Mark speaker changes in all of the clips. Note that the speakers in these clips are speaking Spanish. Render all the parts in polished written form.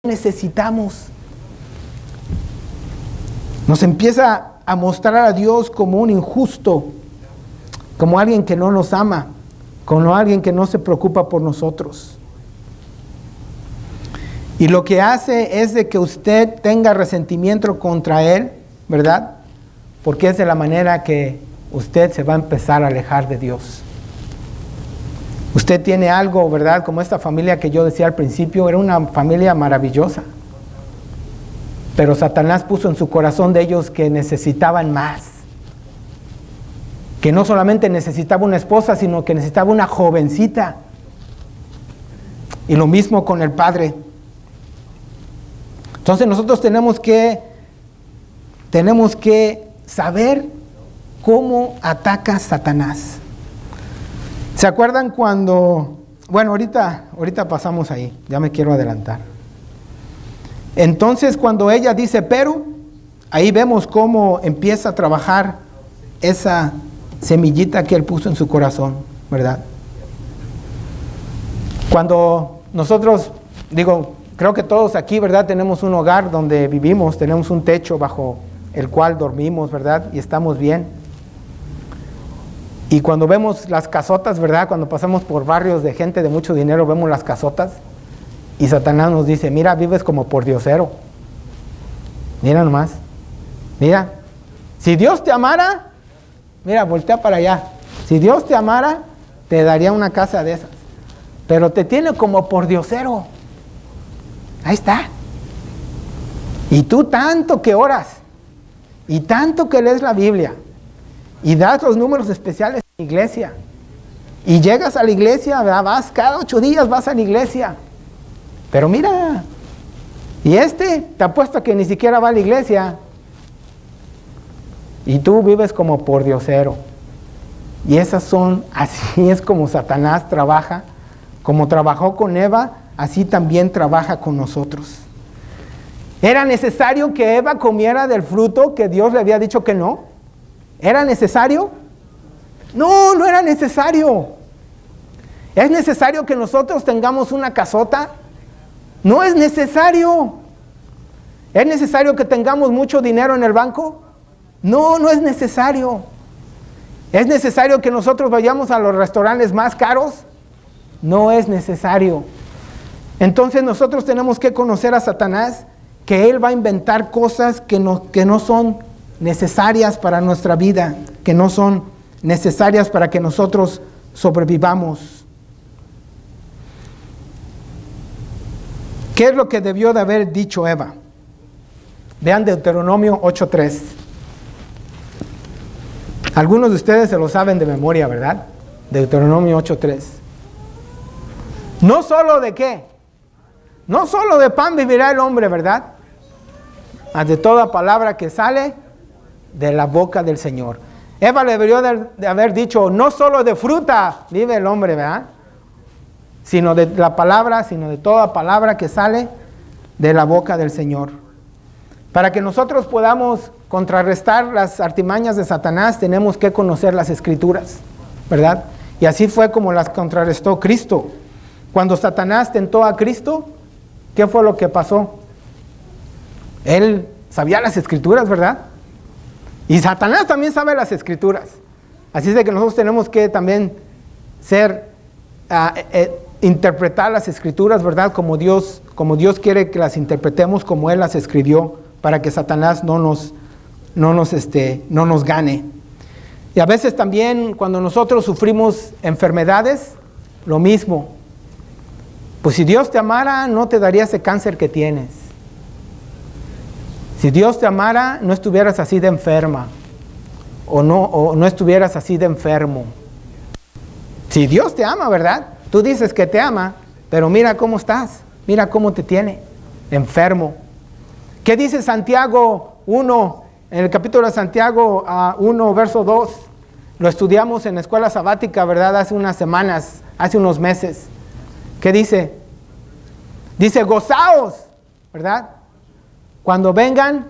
Speaker 1: necesitamos. Nos empieza a mostrar a Dios como un injusto, como alguien que no nos ama, como alguien que no se preocupa por nosotros. Y lo que hace es de que usted tenga resentimiento contra Él, ¿verdad? Porque es de la manera que usted se va a empezar a alejar de Dios. Usted tiene algo, ¿verdad? Como esta familia que yo decía al principio, era una familia maravillosa. Pero Satanás puso en su corazón de ellos que necesitaban más. Que no solamente necesitaba una esposa, sino que necesitaba una jovencita. Y lo mismo con el padre. Entonces nosotros tenemos que saber cómo ataca Satanás. ¿Se acuerdan cuando? Bueno, ahorita pasamos ahí, ya me quiero adelantar. Entonces cuando ella dice pero, ahí vemos cómo empieza a trabajar esa semillita que él puso en su corazón, ¿verdad? Cuando nosotros, creo que todos aquí, ¿verdad? Tenemos un hogar donde vivimos, tenemos un techo bajo el cual dormimos, ¿verdad? Y estamos bien. Y cuando vemos las casotas, ¿verdad? Cuando pasamos por barrios de gente de mucho dinero, vemos las casotas. Y Satanás nos dice, mira, vives como pordiosero. Mira nomás. Mira, si Dios te amara, mira, voltea para allá. Si Dios te amara, te daría una casa de esas. Pero te tiene como pordiosero. Ahí está. Y tú tanto que oras. Y tanto que lees la Biblia. Y das los números especiales en la iglesia. Y llegas a la iglesia, ¿verdad? Vas cada 8 días, vas a la iglesia. Pero mira, y te apuesto a que ni siquiera va a la iglesia. Y tú vives como pordiosero. Y así es como Satanás trabaja. Como trabajó con Eva, así también trabaja con nosotros. ¿Era necesario que Eva comiera del fruto que Dios le había dicho que no? ¿Era necesario? No, no era necesario. ¿Es necesario que nosotros tengamos una casota? No es necesario. ¿Es necesario que tengamos mucho dinero en el banco? No, no es necesario. ¿Es necesario que nosotros vayamos a los restaurantes más caros? No es necesario. Entonces nosotros tenemos que conocer a Satanás, que él va a inventar cosas que no son necesarias para nuestra vida, que no son necesarias para que nosotros sobrevivamos. ¿Qué es lo que debió de haber dicho Eva? Vean Deuteronomio 8:3. Algunos de ustedes se lo saben de memoria, ¿verdad? Deuteronomio 8:3. No solo de qué, no solo de pan vivirá el hombre, ¿verdad? Mas de toda palabra que sale de la boca del Señor. Eva le debió de haber dicho, no solo de fruta vive el hombre, ¿verdad? Sino de la palabra, sino de toda palabra que sale de la boca del Señor. Para que nosotros podamos contrarrestar las artimañas de Satanás, tenemos que conocer las Escrituras, ¿verdad? Y así fue como las contrarrestó Cristo. Cuando Satanás tentó a Cristo, ¿qué fue lo que pasó? Él sabía las Escrituras, ¿verdad? Y Satanás también sabe las Escrituras. Así es de que nosotros tenemos que también interpretar las Escrituras, ¿verdad? Como Dios quiere que las interpretemos, como Él las escribió, para que Satanás no nos gane. Y a veces también cuando nosotros sufrimos enfermedades, lo mismo. Pues si Dios te amara, no te daría ese cáncer que tienes. Si Dios te amara, no estuvieras así de enferma, o no estuvieras así de enfermo. Si Dios te ama, ¿verdad? Tú dices que te ama, pero mira cómo estás, mira cómo te tiene, enfermo. ¿Qué dice Santiago 1, en el capítulo de Santiago 1, verso 2? Lo estudiamos en la escuela sabática, ¿verdad? Hace unas semanas, hace unos meses. ¿Qué dice? Dice, gozaos, ¿verdad? Cuando vengan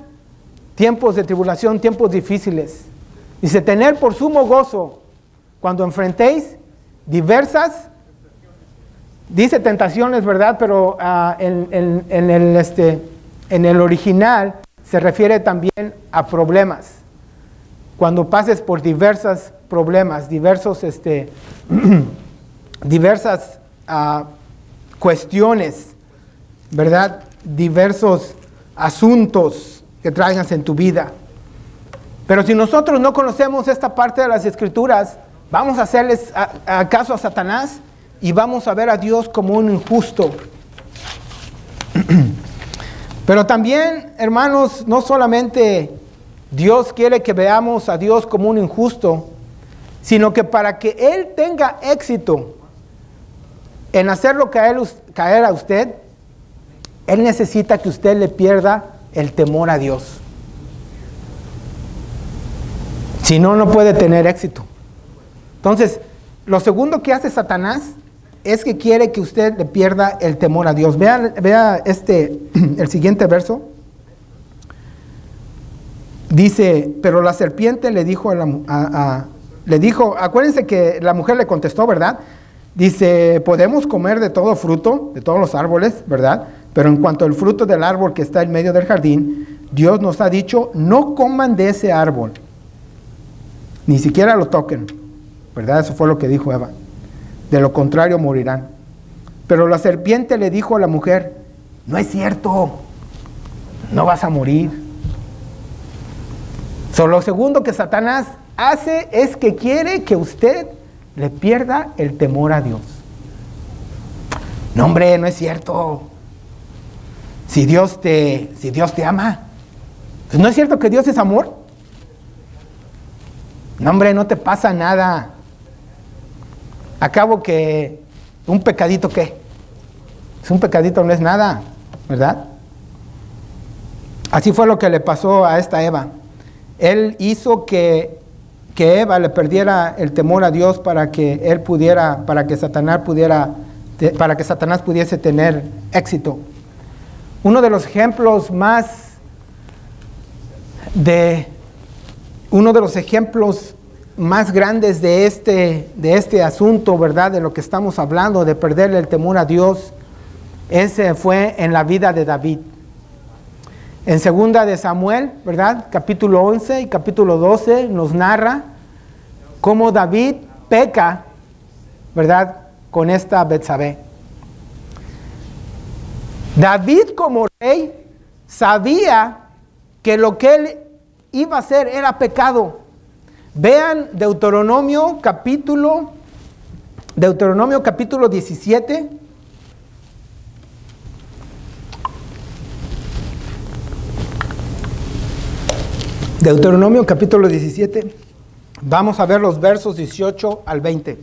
Speaker 1: tiempos de tribulación, tiempos difíciles. Dice, tener por sumo gozo cuando enfrentéis diversas dice tentaciones, ¿verdad? Pero en el original se refiere también a problemas. Cuando pases por diversos problemas, diversas cuestiones, ¿verdad? Diversos asuntos que traigas en tu vida. Pero si nosotros no conocemos esta parte de las Escrituras, vamos a hacerles caso a Satanás y vamos a ver a Dios como un injusto. Pero también, hermanos, no solamente Dios quiere que veamos a Dios como un injusto, sino que para que Él tenga éxito en hacerlo caer a usted, Él necesita que usted le pierda el temor a Dios. Si no, no puede tener éxito. Entonces, lo segundo que hace Satanás es que quiere que usted le pierda el temor a Dios. Vea el siguiente verso. Dice, pero la serpiente le dijo acuérdense que la mujer le contestó, ¿verdad? Dice, podemos comer de todo fruto, de todos los árboles, ¿verdad? Pero en cuanto al fruto del árbol que está en medio del jardín, Dios nos ha dicho, no coman de ese árbol, ni siquiera lo toquen, ¿verdad? Eso fue lo que dijo Eva. De lo contrario morirán. Pero la serpiente le dijo a la mujer, no es cierto, no vas a morir. Lo segundo que Satanás hace es que quiere que usted le pierda el temor a Dios. No, hombre, no es cierto. Si Dios te ama, pues no es cierto que Dios es amor. No, hombre, no te pasa nada. Acabo que un pecadito, ¿qué? Es un pecadito, no es nada, ¿verdad? Así fue lo que le pasó a esta Eva. Él hizo que Eva le perdiera el temor a Dios para que Satanás pudiese tener éxito. Uno de los ejemplos más grandes de este asunto, ¿verdad? De lo que estamos hablando, de perderle el temor a Dios, ese fue en la vida de David. En 2 de Samuel, ¿verdad? Capítulo 11 y capítulo 12 nos narra cómo David peca, ¿verdad? Con esta Betsabé. David como rey sabía que lo que él iba a hacer era pecado. Vean Deuteronomio capítulo 17. Deuteronomio capítulo 17, vamos a ver los versos 18 al 20.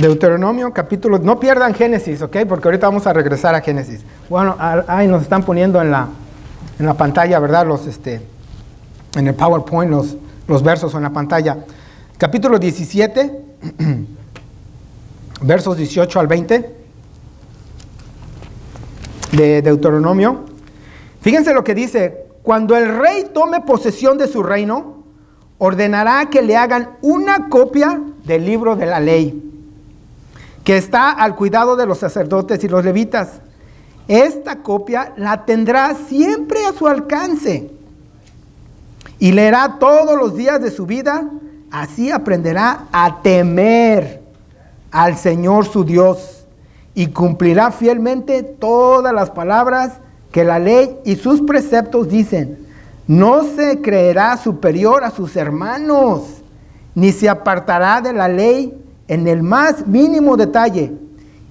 Speaker 1: Deuteronomio capítulo, no pierdan Génesis, ¿ok? Porque ahorita vamos a regresar a Génesis. Bueno, ahí nos están poniendo en la pantalla, ¿verdad? En el PowerPoint los versos en la pantalla. Capítulo 17, versos 18 al 20. De Deuteronomio. Fíjense lo que dice: cuando el rey tome posesión de su reino, ordenará que le hagan una copia del libro de la ley, que está al cuidado de los sacerdotes y los levitas. Esta copia la tendrá siempre a su alcance y leerá todos los días de su vida. Así aprenderá a temer al Señor su Dios y cumplirá fielmente todas las palabras que la ley y sus preceptos dicen. No se creerá superior a sus hermanos, ni se apartará de la ley en el más mínimo detalle,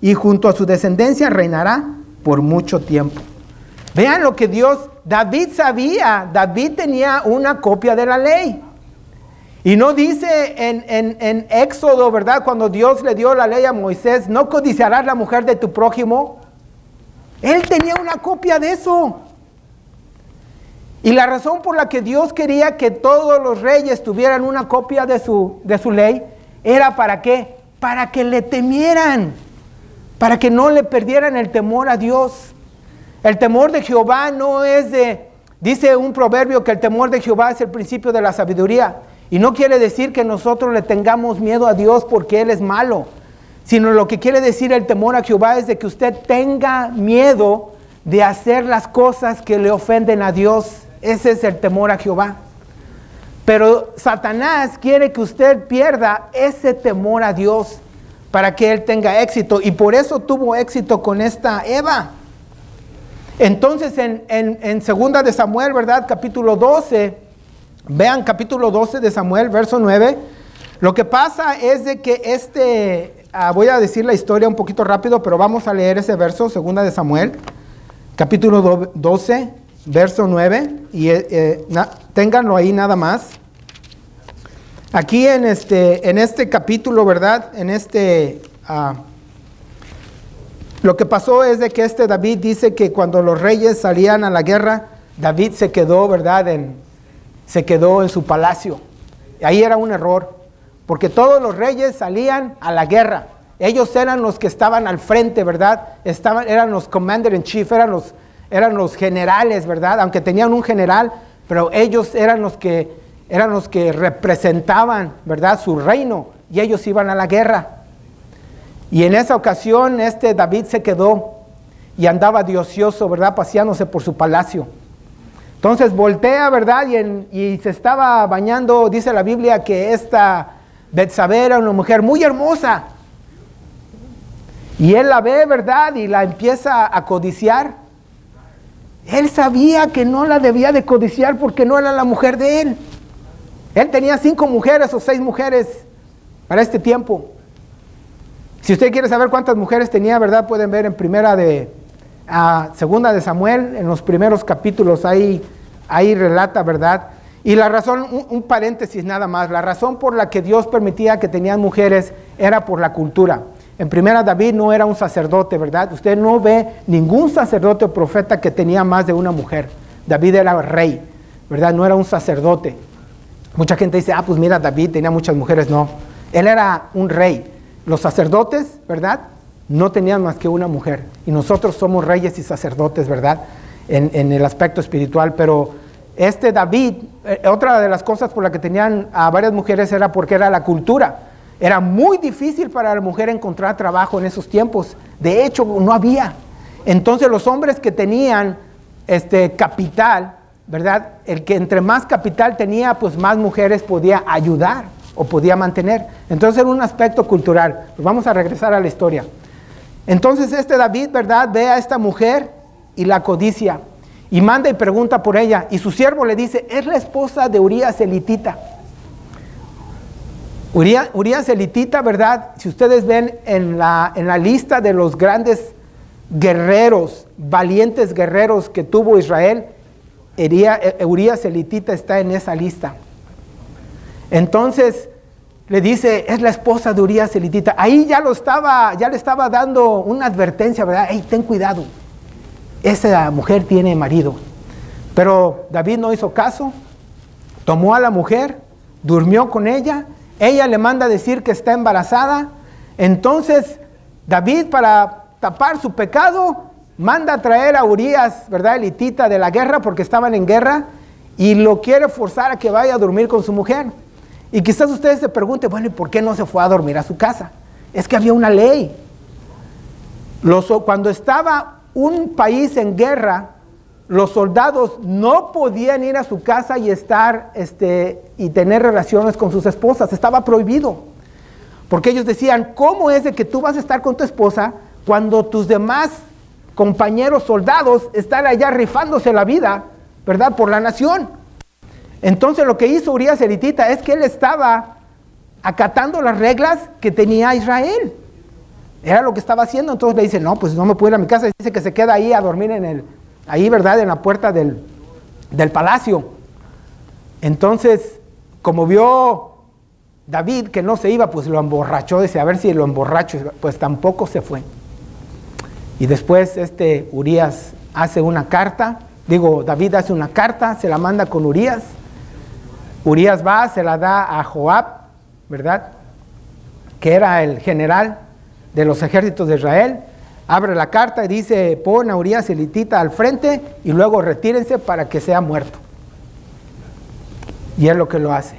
Speaker 1: y junto a su descendencia reinará por mucho tiempo. Vean lo que David sabía. David tenía una copia de la ley. Y no dice en Éxodo, ¿verdad? Cuando Dios le dio la ley a Moisés, no codiciarás la mujer de tu prójimo. Él tenía una copia de eso. Y la razón por la que Dios quería que todos los reyes tuvieran una copia de su ley, era ¿para qué? Para que le temieran, para que no le perdieran el temor a Dios. El temor de Jehová no es dice un proverbio que el temor de Jehová es el principio de la sabiduría. Y no quiere decir que nosotros le tengamos miedo a Dios porque Él es malo, sino lo que quiere decir el temor a Jehová es de que usted tenga miedo de hacer las cosas que le ofenden a Dios. Ese es el temor a Jehová. Pero Satanás quiere que usted pierda ese temor a Dios para que él tenga éxito. Y por eso tuvo éxito con esta Eva. Entonces en 2 de Samuel, ¿verdad? Capítulo 12. Vean capítulo 12 de Samuel, verso 9. Lo que pasa es de que voy a decir la historia un poquito rápido, pero vamos a leer ese verso, 2 de Samuel, capítulo 12, verso 9. Y ténganlo ahí nada más. Aquí en este capítulo, ¿verdad? Lo que pasó es de que David dice que cuando los reyes salían a la guerra, David se quedó, ¿verdad? Se quedó en su palacio. Ahí era un error, porque todos los reyes salían a la guerra. Ellos eran los que estaban al frente, ¿verdad? Eran los commander in chief, eran los generales, ¿verdad? Aunque tenían un general, pero ellos eran los que representaban, ¿verdad?, su reino, y ellos iban a la guerra. Y en esa ocasión David se quedó y andaba de ocioso, ¿verdad?, paseándose por su palacio. Entonces voltea, ¿verdad?, y se estaba bañando. Dice la Biblia que esta Betsabé era una mujer muy hermosa. Y él la ve, ¿verdad?, y la empieza a codiciar. Él sabía que no la debía de codiciar porque no era la mujer de él. Él tenía 5 mujeres o 6 mujeres para este tiempo. Si usted quiere saber cuántas mujeres tenía, ¿verdad?, pueden ver en Segunda de Samuel, en los primeros capítulos, ahí relata, ¿verdad? Y la razón, un paréntesis nada más, la razón por la que Dios permitía que tenían mujeres era por la cultura. En primera, David no era un sacerdote, ¿verdad? Usted no ve ningún sacerdote o profeta que tenía más de una mujer. David era rey, ¿verdad? No era un sacerdote. Mucha gente dice, pues mira, David tenía muchas mujeres. No, él era un rey. Los sacerdotes, ¿verdad?, no tenían más que una mujer. Y nosotros somos reyes y sacerdotes, ¿verdad?, en el aspecto espiritual. Pero David, otra de las cosas por las que tenían a varias mujeres era porque era la cultura. Era muy difícil para la mujer encontrar trabajo en esos tiempos. De hecho, no había. Entonces los hombres que tenían capital, ¿verdad?, el que entre más capital tenía, pues más mujeres podía ayudar o podía mantener. Entonces era un aspecto cultural. Pues vamos a regresar a la historia. Entonces David, ¿verdad?, ve a esta mujer y la codicia. Y manda y pregunta por ella. Y su siervo le dice, es la esposa de Urías elitita. Urías elitita, ¿verdad? Si ustedes ven en la lista de los grandes guerreros, valientes guerreros que tuvo Israel, Urías elitita está en esa lista. Entonces le dice, es la esposa de Urías elitita. Ahí ya le estaba dando una advertencia, ¿verdad? Hey, ten cuidado, esa mujer tiene marido. Pero David no hizo caso, tomó a la mujer, durmió con ella. Ella le manda a decir que está embarazada. Entonces David, para tapar su pecado, manda a traer a Urías, ¿verdad?, elitita de la guerra, porque estaban en guerra, y lo quiere forzar a que vaya a dormir con su mujer. Y quizás ustedes se pregunten, bueno, ¿y por qué no se fue a dormir a su casa? Es que había una ley. Cuando estaba un país en guerra, los soldados no podían ir a su casa y y tener relaciones con sus esposas. Estaba prohibido. Porque ellos decían, ¿cómo es de que tú vas a estar con tu esposa cuando tus demás compañeros soldados están allá rifándose la vida, ¿verdad?, por la nación? Entonces lo que hizo Urías elitita es que él estaba acatando las reglas que tenía Israel. Era lo que estaba haciendo. Entonces le dice, no, pues no me puedo ir a mi casa. Dice que se queda ahí a dormir ahí, ¿verdad?, en la puerta del palacio. Entonces, como vio David que no se iba, pues lo emborrachó. Dice, a ver si lo emborracho. Pues tampoco se fue. Y después Urías hace una carta. David hace una carta, se la manda con Urías. Urías va, se la da a Joab, ¿verdad?, que era el general de los ejércitos de Israel. Abre la carta y dice, pon a Urías elitita al frente y luego retírense para que sea muerto. Y es lo que lo hace.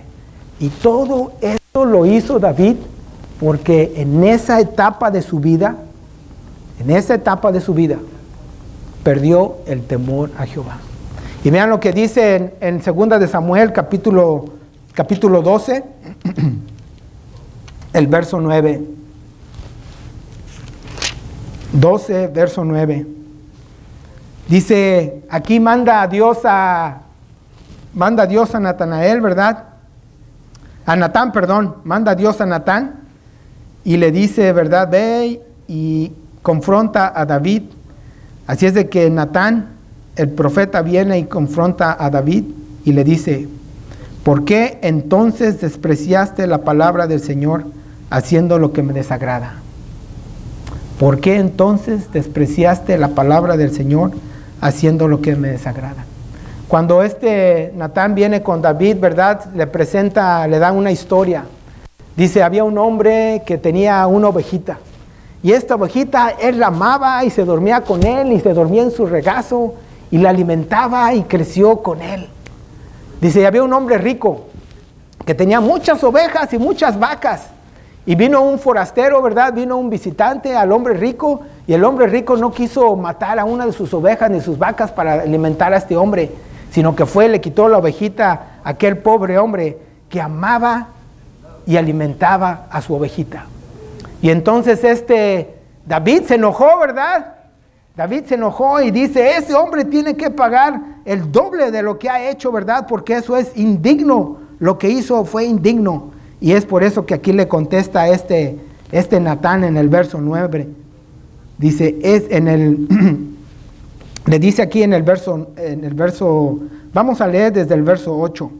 Speaker 1: Y todo esto lo hizo David porque en esa etapa de su vida, perdió el temor a Jehová. Y vean lo que dice en 2 de Samuel, capítulo 12, el verso 9. 12, verso 9. Dice, aquí manda Dios a Natanael, ¿verdad? A Natán, perdón, manda Dios a Natán y le dice, ¿verdad? Ve y confronta a David. Así es de que Natán, el profeta, viene y confronta a David y le dice, ¿por qué entonces despreciaste la palabra del Señor haciendo lo que me desagrada? ¿Por qué entonces despreciaste la palabra del Señor haciendo lo que me desagrada? Cuando Natán viene con David, ¿verdad? Le da una historia. Dice, había un hombre que tenía una ovejita. Y esta ovejita, él la amaba y se dormía con él y se dormía en su regazo y la alimentaba y creció con él. Dice, había un hombre rico que tenía muchas ovejas y muchas vacas. Y vino un forastero, ¿verdad? Vino un visitante al hombre rico y el hombre rico no quiso matar a una de sus ovejas ni sus vacas para alimentar a este hombre, sino que le quitó la ovejita a aquel pobre hombre que amaba y alimentaba a su ovejita. Y entonces David se enojó, ¿verdad? David se enojó y dice, ese hombre tiene que pagar el doble de lo que ha hecho, ¿verdad? Porque eso es indigno, lo que hizo fue indigno. Y es por eso que aquí le contesta Natán en el verso 9. Dice, le dice aquí en el verso, vamos a leer desde el verso 8.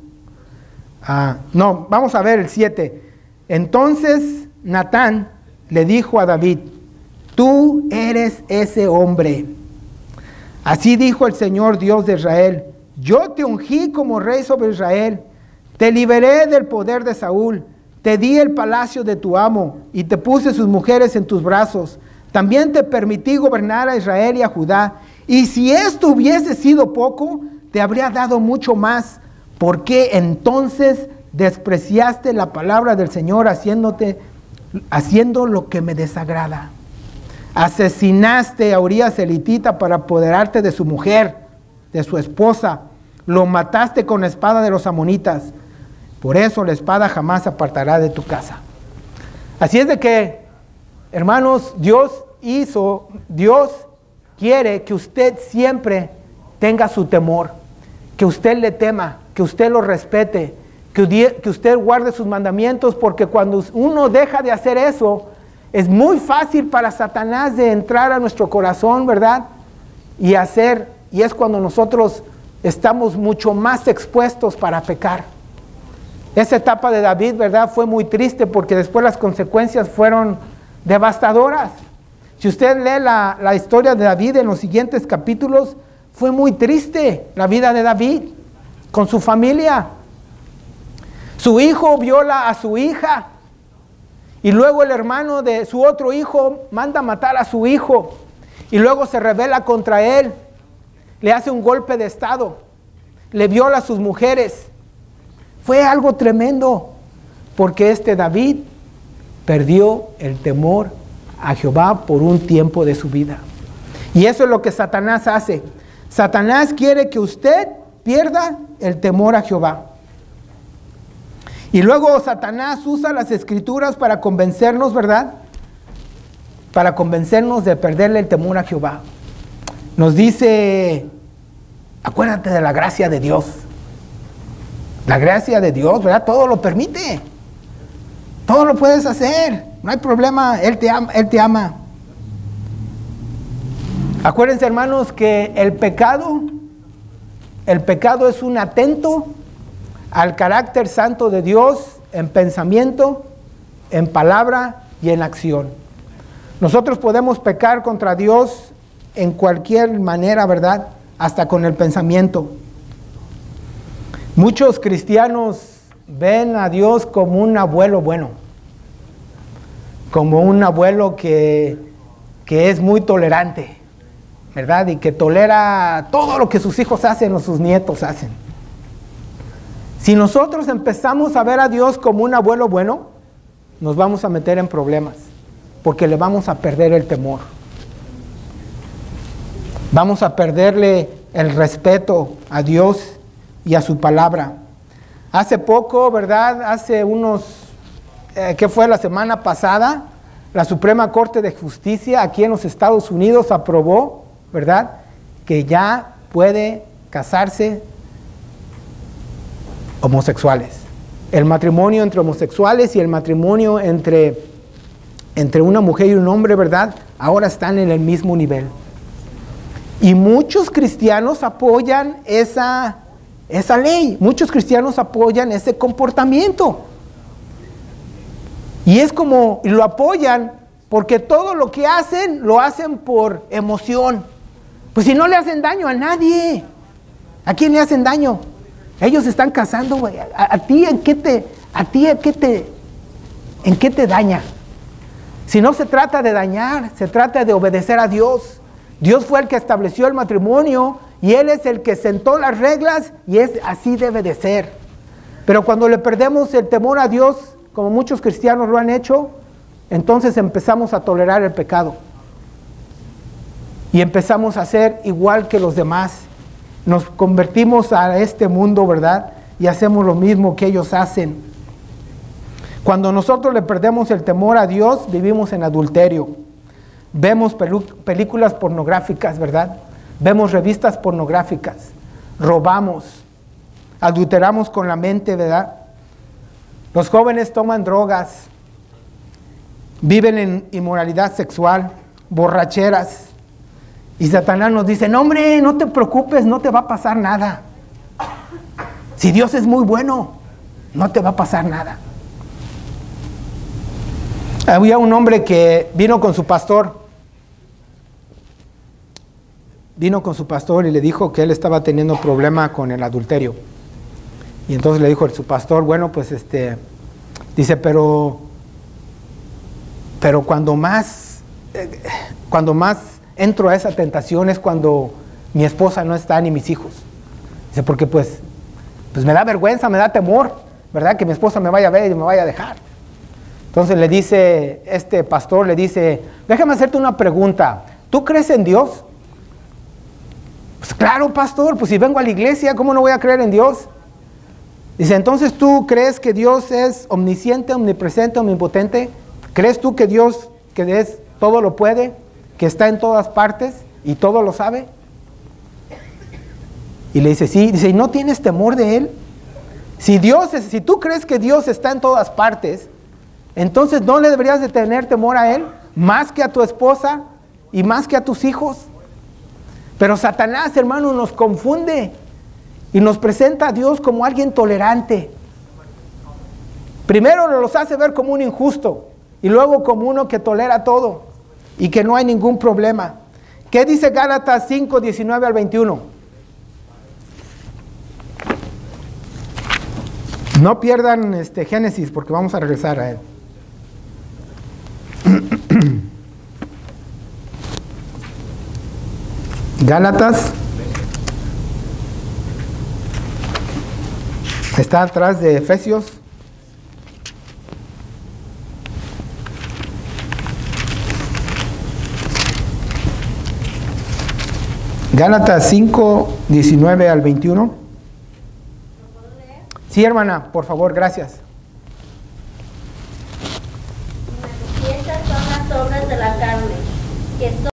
Speaker 1: Vamos a ver el 7. Entonces Natán le dijo a David, tú eres ese hombre. Así dijo el Señor Dios de Israel, yo te ungí como rey sobre Israel, te liberé del poder de Saúl, te di el palacio de tu amo y te puse sus mujeres en tus brazos. También te permití gobernar a Israel y a Judá. Y si esto hubiese sido poco, te habría dado mucho más. ¿Por qué entonces despreciaste la palabra del Señor haciendo lo que me desagrada? Asesinaste a Urías elitita para apoderarte de su mujer, de su esposa. Lo mataste con la espada de los amonitas. Por eso la espada jamás se apartará de tu casa. Así es de que, hermanos, Dios quiere que usted siempre tenga su temor, que usted le tema, que usted lo respete, que usted guarde sus mandamientos, porque cuando uno deja de hacer eso, es muy fácil para Satanás de entrar a nuestro corazón, ¿verdad? Y es cuando nosotros estamos mucho más expuestos para pecar. Esa etapa de David, ¿verdad? Fue muy triste porque después las consecuencias fueron devastadoras. Si usted lee la historia de David en los siguientes capítulos, fue muy triste la vida de David con su familia. Su hijo viola a su hija y luego el hermano de su otro hijo manda matar a su hijo y luego se rebela contra él, le hace un golpe de estado, le viola a sus mujeres. Fue algo tremendo porque David perdió el temor a Jehová por un tiempo de su vida. Y eso es lo que Satanás hace. Satanás quiere que usted pierda el temor a Jehová. Y luego Satanás usa las escrituras para convencernos, ¿verdad? Para convencernos de perderle el temor a Jehová. Nos dice, acuérdate de la gracia de Dios. La gracia de Dios, ¿verdad? Todo lo permite. Todo lo puedes hacer. No hay problema. Él te ama. Acuérdense, hermanos, que el pecado es un atento al carácter santo de Dios en pensamiento, en palabra y en acción. Nosotros podemos pecar contra Dios en cualquier manera, ¿verdad? Hasta con el pensamiento. Muchos cristianos ven a Dios como un abuelo bueno, como un abuelo que es muy tolerante, ¿verdad? Y que tolera todo lo que sus hijos hacen o sus nietos hacen. Si nosotros empezamos a ver a Dios como un abuelo bueno, nos vamos a meter en problemas, porque le vamos a perder el temor. Vamos a perderle el respeto a Dios y a su palabra. Hace poco, ¿verdad? Hace unos, ¿qué fue? La semana pasada, la Suprema Corte de Justicia aquí en los Estados Unidos aprobó, ¿verdad?, que ya puede casarse homosexuales. El matrimonio entre homosexuales y el matrimonio entre una mujer y un hombre, ¿verdad?, ahora están en el mismo nivel. Y muchos cristianos apoyan esa ley, muchos cristianos apoyan ese comportamiento. Y es como, lo apoyan porque todo lo que hacen, lo hacen por emoción. Pues si no le hacen daño a nadie, ¿a quién le hacen daño? Ellos se están casando, güey. ¿A ti en qué te daña? Si no se trata de dañar, se trata de obedecer a Dios. Dios fue el que estableció el matrimonio y Él es el que sentó las reglas y así debe de ser. Pero cuando le perdemos el temor a Dios, como muchos cristianos lo han hecho, entonces empezamos a tolerar el pecado. Y empezamos a ser igual que los demás. Nos convertimos a este mundo, ¿verdad? Y hacemos lo mismo que ellos hacen. Cuando nosotros le perdemos el temor a Dios, vivimos en adulterio. Vemos películas pornográficas, ¿verdad? Vemos revistas pornográficas. Robamos. Adulteramos con la mente, ¿verdad? Los jóvenes toman drogas. Viven en inmoralidad sexual, borracheras. Y Satanás nos dice, no hombre, no te preocupes, no te va a pasar nada. Si Dios es muy bueno, no te va a pasar nada. Había un hombre que vino con su pastor. Vino con su pastor y le dijo que él estaba teniendo problema con el adulterio. Y entonces le dijo a su pastor, bueno, pues dice, pero cuando más entro a esa tentación es cuando mi esposa no está ni mis hijos. Dice, porque pues me da vergüenza, me da temor, ¿verdad? Que mi esposa me vaya a ver y me vaya a dejar. Entonces le dice, este pastor le dice, déjame hacerte una pregunta, ¿tú crees en Dios? Pues claro, pastor, pues si vengo a la iglesia, ¿cómo no voy a creer en Dios? Dice, entonces ¿tú crees que Dios es omnisciente, omnipresente, omnipotente? ¿Crees tú que Dios, todo lo puede, que está en todas partes y todo lo sabe? Y le dice, sí. Dice, ¿y no tienes temor de Él? Si tú crees que Dios está en todas partes, entonces ¿no le deberías de tener temor a Él? Más que a tu esposa y más que a tus hijos. Pero Satanás, hermano, nos confunde y nos presenta a Dios como alguien tolerante. Primero nos los hace ver como un injusto y luego como uno que tolera todo y que no hay ningún problema. ¿Qué dice Gálatas 5, 19 al 21? No pierdan Génesis porque vamos a regresar a él. Gálatas está atrás de Efesios. Gálatas 5, 19 al 21. ¿Lo puedo leer? Sí, hermana, por favor, gracias.